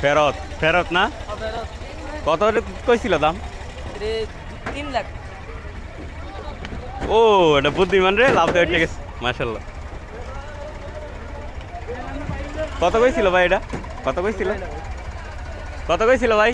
ফেরত ফেরত না? কত কইছিল দাম? 3 লাখ। ও এটা বুদ্ধিমান রে, লাভ দেওয়া ঠিক আছে মাশাল্লাহ। কত কইছিল ভাই এটা? কত কইছিল? কত কইছিল ভাই?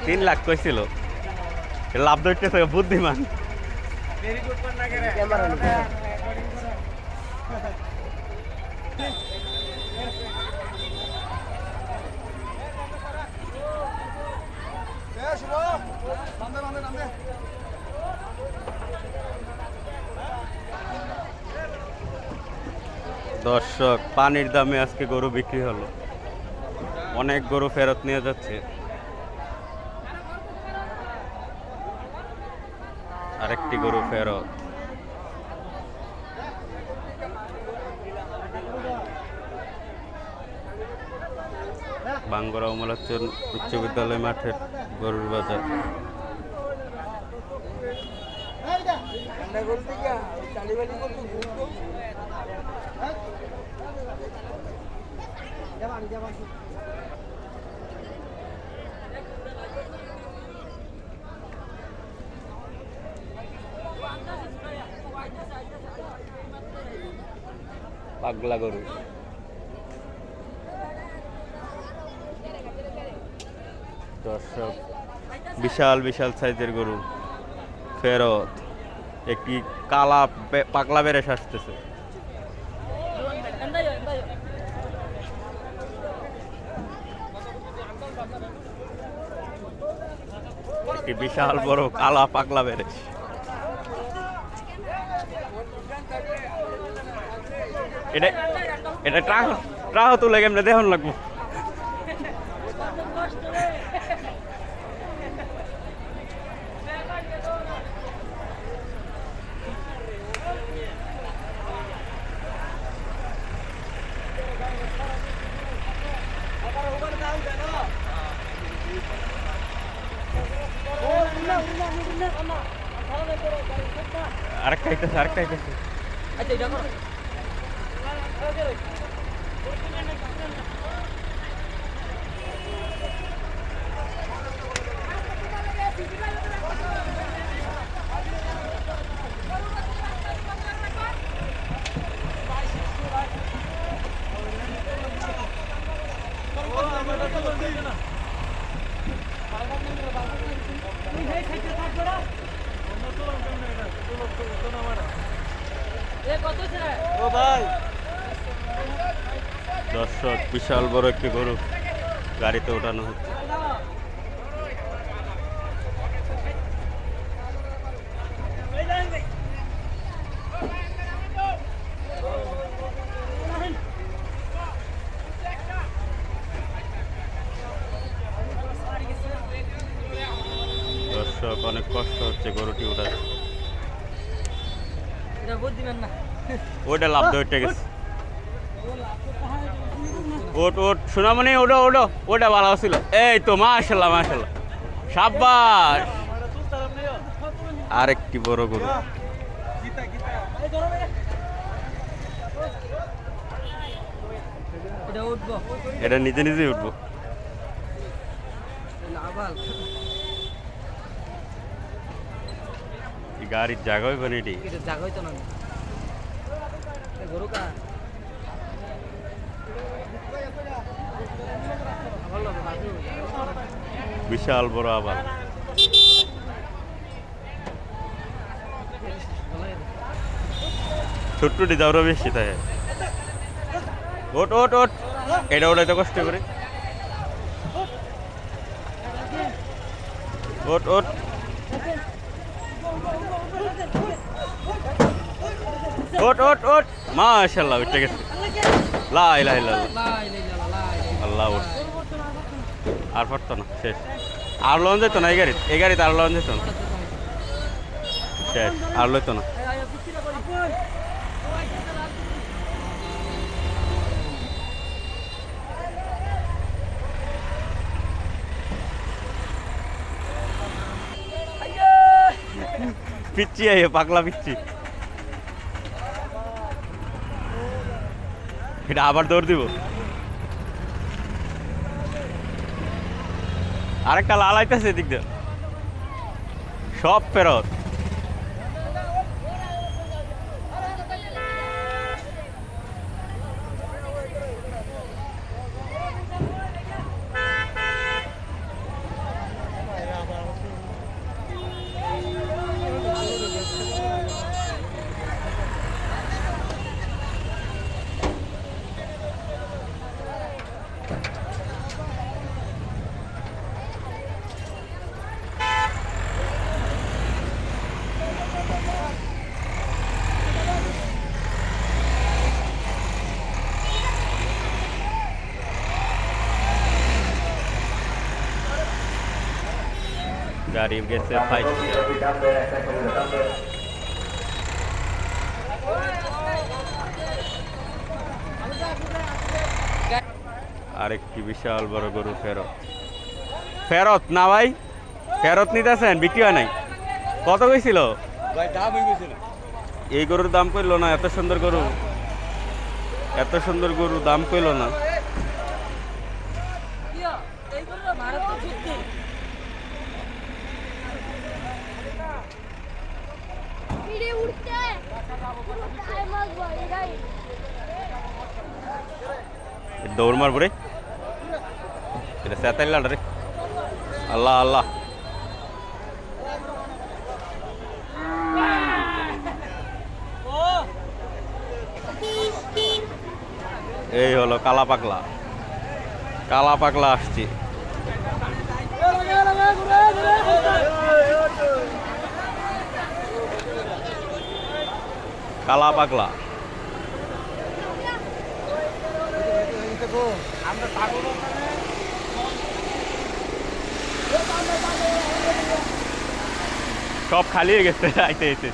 3 লাখ কইছিল। লাভ ধরতেছে বুদ্ধিমান। দর্শক, পানির দামে আজকে গরু বিক্রি হলো। অনেক গরু ফেরত নিয়ে যাচ্ছে। আরেকটি গরু ফেরত। বাঙ্গরা উমলাচর উচ্চ বিদ্যালয় মাঠের গরুর বাজার। পাগলা গরু। দর্শক, বিশাল বিশাল সাইজের গরু ফেরত। একটি কালা পাগলা বেরেস আসতেছে। একটি বিশাল বড় কালা পাগলা বেরেস। এটা এটা ট্রাহ তুলে কেমনে দেখুন লাগবো। আরেকটা আইতেছে, আরেকটা আইতেছে। দর্শক, বিশাল বড় একটি গরু গাড়িতে ওঠানো হচ্ছে। দর্শক, অনেক কষ্ট হচ্ছে গরুটি ওঠার। ওটা লাভ ধরতে গেছে। ওট ওট সোনামণি, ওটা ওটা ওটা ভালো ছিল। এই তো মাশাল্লাহ মাশাল্লাহ, সাব্বাস। আরেকটি বড় গরু। এটা নিজে নিজেই উঠবো। গাড়ির জায়গা হইবে না, এটি জায়গা হইতো না গরু কা বিশাল বড় আবার। ছোট্টটি যাওয়ারও বেশি তাই। ওট ওট ওট, এটা ওটাই তো কষ্ট করে। ওট ওট, ওট ওট ওট, মাশাআল্লাহ উঠে গেছে। লা ইলাহা ইল্লাল্লাহ, আল্লাহ। আর পারতো না, শেষ। আর লোন যেত না এই গাড়িতে আর লোন যেত না, শেষ। আর লইতো না। পিচ্ছি আইয়ে, পাগলা পিচ্ছি। এটা আবার দৌড় দিব। আরেকটা লাল আইতেছে এদিক দিয়ে সব ফেরত গাড়ি গেছে আরেকটি বিশাল বড় গরু ফেরত ফেরত না ভাই ফেরত নিতেছেন বিক্রি হয় নাই কত কইছিল এই গরুর দাম কইলো না এত সুন্দর গরু দাম কইলো না দৌড় মারবো রে এটা সেতাইল রে আল্লাহ আল্লাহ এই হলো কালা পাগলা আসছি কালা পাগলা সব খালি হয়ে গেছে আইতে আইতে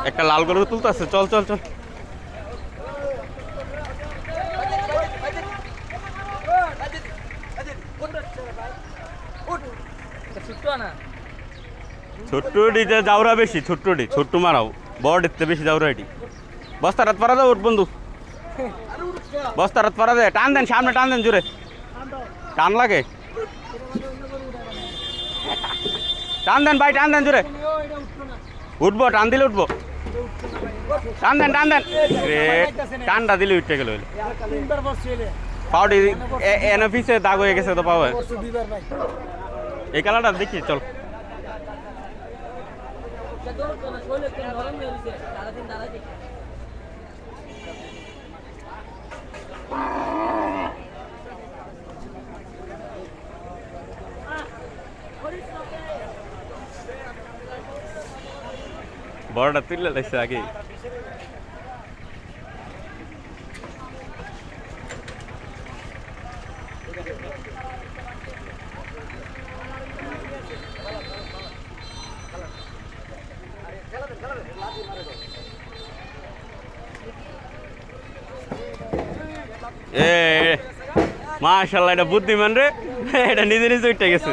একটা লাল গরু তুলতেছে চল চল চল ছোট্টটি যাওরা বেশি ছোট্ট মারাও বড় দেখতে বেশি যাওরা এটি বস্তা রাত পারা যাও বন্ধু বস্তা রাত পারা যায় টান দেন সামনে টান দেন জোরে টান লাগে টান দেন ভাই টান দেন জোরে উঠবো টান দিলে উঠবো টান দেন টানটা দিলে উঠতে গেল পাউডি এনে পিছে দাগ হয়ে গেছে তো পাওয়া এই কালারটা দেখি চল বড়টা তুললে লাগছে আগে মাশাআল্লাহ এটা বুদ্ধিমান রে এটা নিজে উঠে গেছে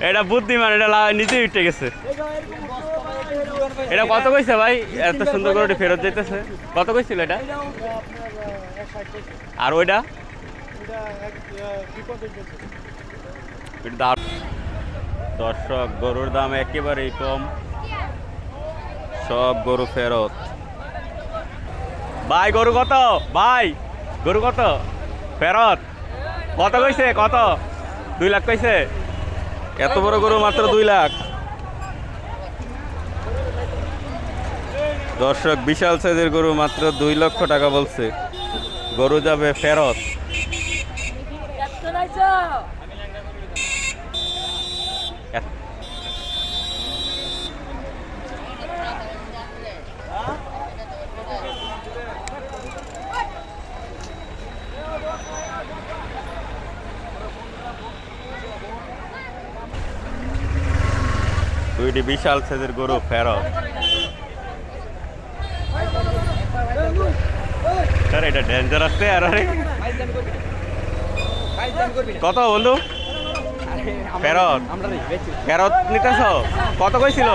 এটা বুদ্ধিমান এটা নিজে উঠে গেছে এটা কত কইছে ভাই এত সুন্দর করে ফেরত যাইতেছে কত কইছিল এটা আর ওইটা দর্শক গরুর দাম একেবারেই কম সব গরু ফেরত ভাই গরু কত ভাই গরু কত ফেরত কত কইছে কত 2 লাখ কইছে এত বড় গরু মাত্র 2 লাখ দর্শক বিশাল সাইজের গরু মাত্র 2 লক্ষ টাকা বলছে গরু যাবে ফেরত দুইটি বিশাল সাইজের গরু ফেরত স্যার এটা ডেঞ্জারাস আর কত বন্ধু ফেরত ফেরত নিতেছ? কত কইছিল?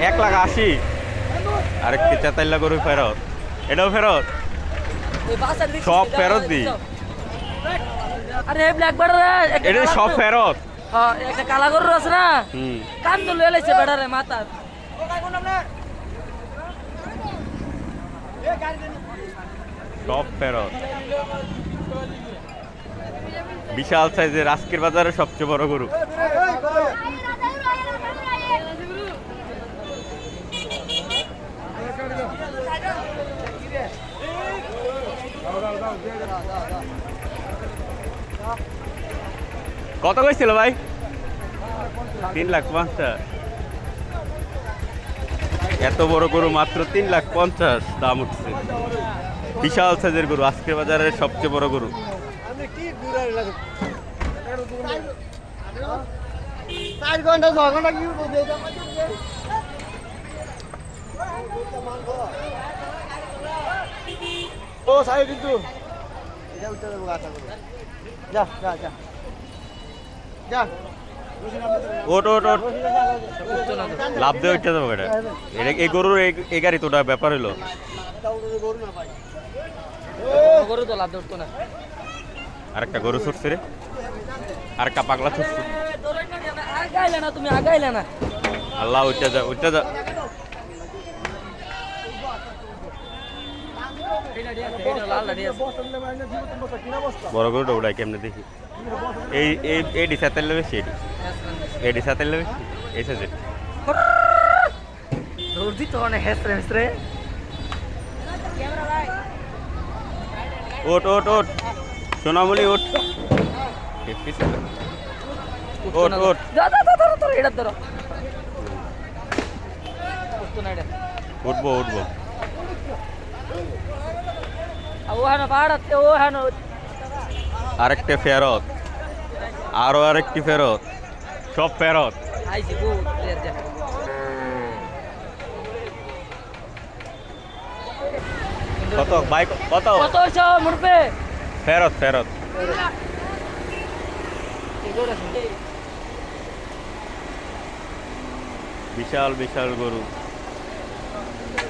1,80,000। আরেকটি চাতাইল্লা গরু ফেরত, এটাও ফেরত, সব ফেরত দি। আরে ব্ল্যাক বার্ডার এটা সব ফেরত। হ্যাঁ একটা কালা গরু আছে না, কান তো লয়ে লাইছে বার্ডারে মাথা। সব ফেরত। বিশাল সাইজের, আজকের বাজারে সবচেয়ে বড় গরু। কত কইছিল ভাই? 3,50,000। এত বড় গরু মাত্র 3,50,000 দাম উঠছে। বিশাল সাইজের গরু, আজকের বাজারের সবচেয়ে বড় গরু। ও সাই কিন্তু এটা উঠতে দেবো আশা করি। যা যা যা যা ওট ওট ওট, লাভ দিয়ে উঠতে যাবো এটা। এই গরুর এই গাড়ি তোটা ব্যাপার হইলো। গরু তো লাভ ধরতো না। আরেকটা গরু ছুটছে রে, আরেকটা পাগলা ছুটছে। আগাইলে না তুমি, আগাইলে না। আল্লাহ উঠতে যা, উঠতে যা। বড় গরুটা উঠাই কেমনে দেখি। এই ডিসা তেল বেশি, এই ডিসা তেল বেশি, এই সাইজে দৌড় দিত অনেক হেসরে হেসরে। ওট ওট ওট, সোনামণি ওট ওট ওট। ধরো এটা ধরো, উঠবো উঠবো। ও হ্যাঁ পাহাড়াতে, ও হ্যাঁ আরেকটা ফেরত, আরো আরেকটি ফেরত, সব ফেরত। আইছি গো কত ভাই, কত কত হইছে মুরপে? ফেরত ফেরত। বিশাল বিশাল গরু।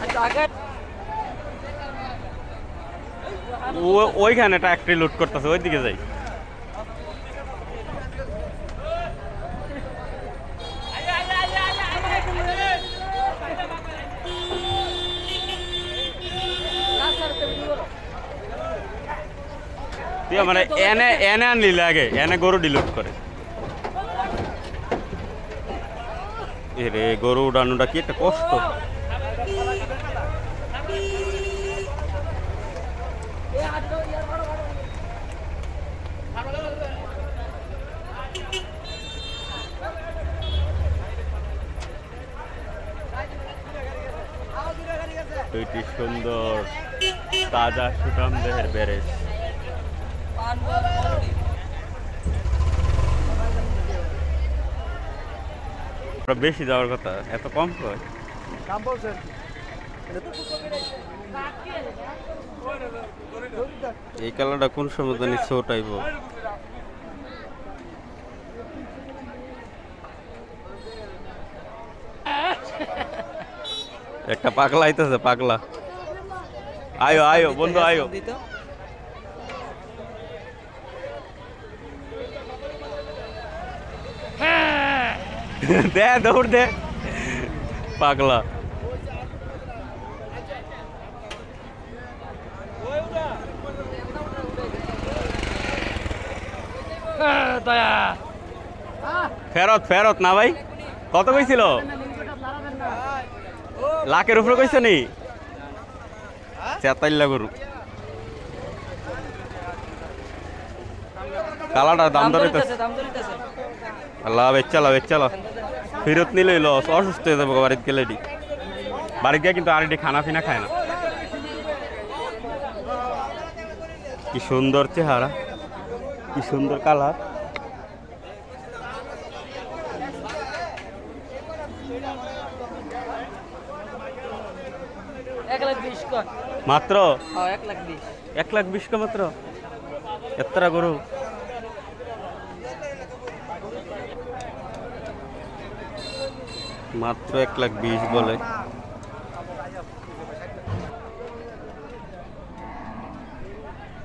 আচ্ছা আগে ওইখানে একটা একটি লুট করতেছে, ওই দিকে যাই। তুই মানে এনে এনে আনলি আগে, এনে গরু ডিলুট করে। এরে গরু উড়ানোটা কি একটা কষ্ট। দুইটি সুন্দর তাজা সুঠাম দেহের বেরেস। বেশি যাওয়ার কথা, এত কম কয়। দাম বলছেন এই কালারটা কোন সময় জানি ছোট আইব। একটা পাগলা আইতেছে, পাগলা। আয়ো আয়ো বন্ধু আয়ো। দে দৌড় দে পাগলা। ফেরত ফেরত না ভাই, কত কইছিল? লাখের উপরে কইছে নি? চেতাইল্লা গরু, কালাটার দাম ধরিতেছে। আল্লাহ বেচালা বেচালা, ফেরত নিলে লস, অসুস্থ হয়ে যাবো বাড়িতে গেলে। বাড়িতে গিয়ে কিন্তু আর এটি খানা ফিনা খায় না। কি সুন্দর চেহারা, কি সুন্দর কালার। মাত্র 1,20,000। 1,20,000 মাত্র। এতটা গরু মাত্র 1,20,000 বলে।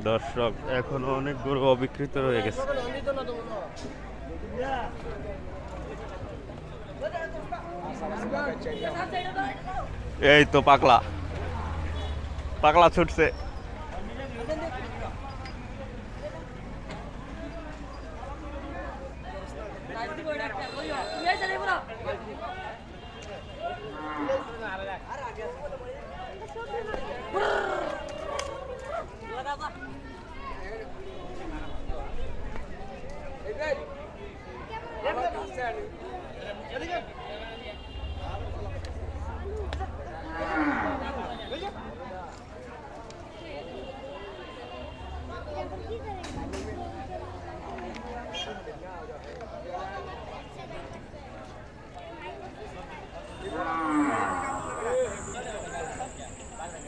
দর্শক এখনো অনেক গরু অবিকৃত রয়ে গেছে। এই তো পাগলা পাগলা ছুটছে।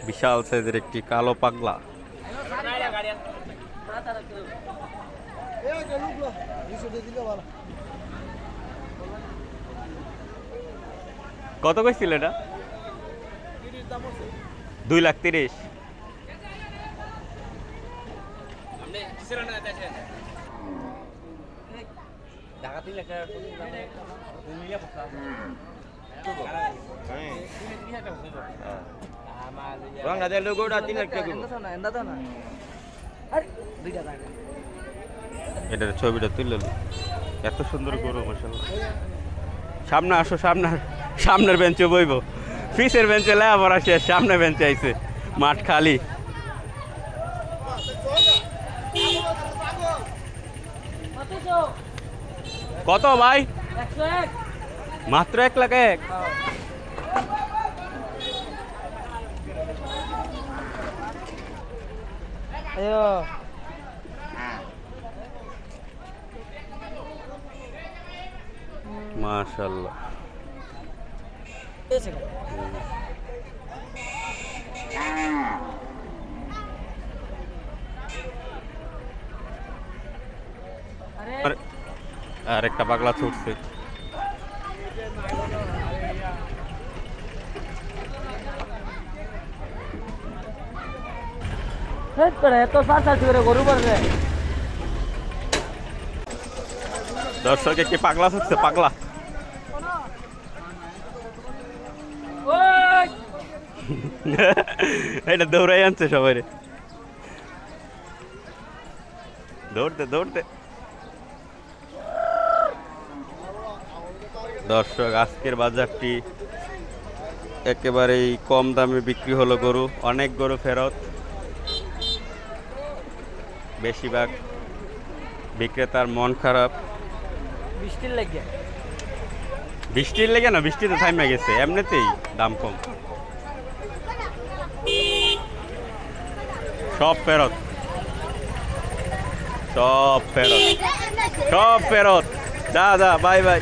বিশাল সাইজের একটি কালো পাগলা। কত কইছিল এটা? 2,30,000। এটার ছবিটা তুলল, এত সুন্দর গরু মাশাআল্লাহ। সামনে আসো, সামনের বেঞ্চে বইব, পিছের বেঞ্চে লেখাপড়া শেষ, সামনে বেঞ্চে আইছে, মাঠ খালি। কত ভাই? মাত্র 1,01,000। মাশাআল্লাহ। আর একটা পাগলা ছুটছে। দর্শক একটি পাগলা ছুটছে, পাগলা। এটা দৌড়াই আনছে সবাই, দৌড়তে দৌড়তে। দর্শক আজকের বাজারটি একেবারেই কম দামে বিক্রি হলো গরু। অনেক গরু ফেরত, বেশিরভাগ বিক্রেতার মন খারাপ। বৃষ্টির লেগে না, বৃষ্টি তো থামে গেছে, এমনিতেই দাম কম। সব ফেরত, সব ফেরত, সব ফেরত। যা যা, বাই বাই।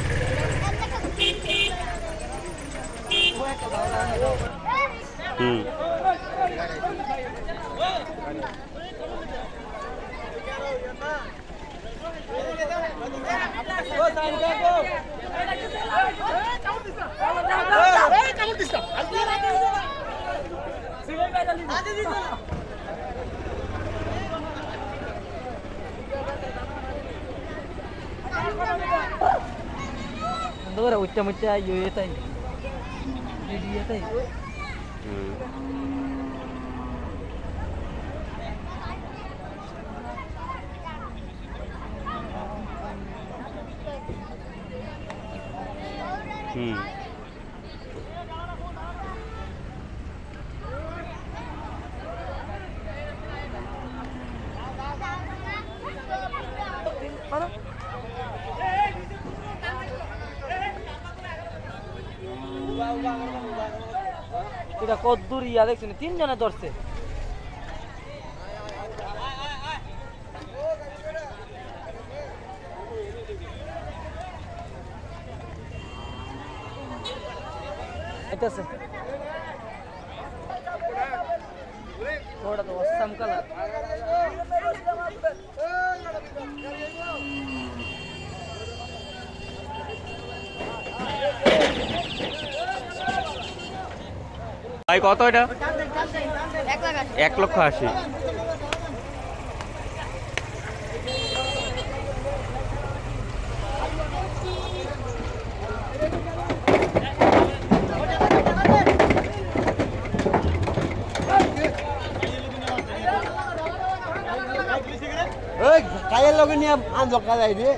এটা কত দূর ইয়া দেখছেন, 3 জনে ধরছে। এটাছে ওটা তো অসাম কালার। ভাই কত এটা? 1 লাখ 80। 1,80,000। ওই খাইয়ের লগে নিয়ে আন জকা যাই রে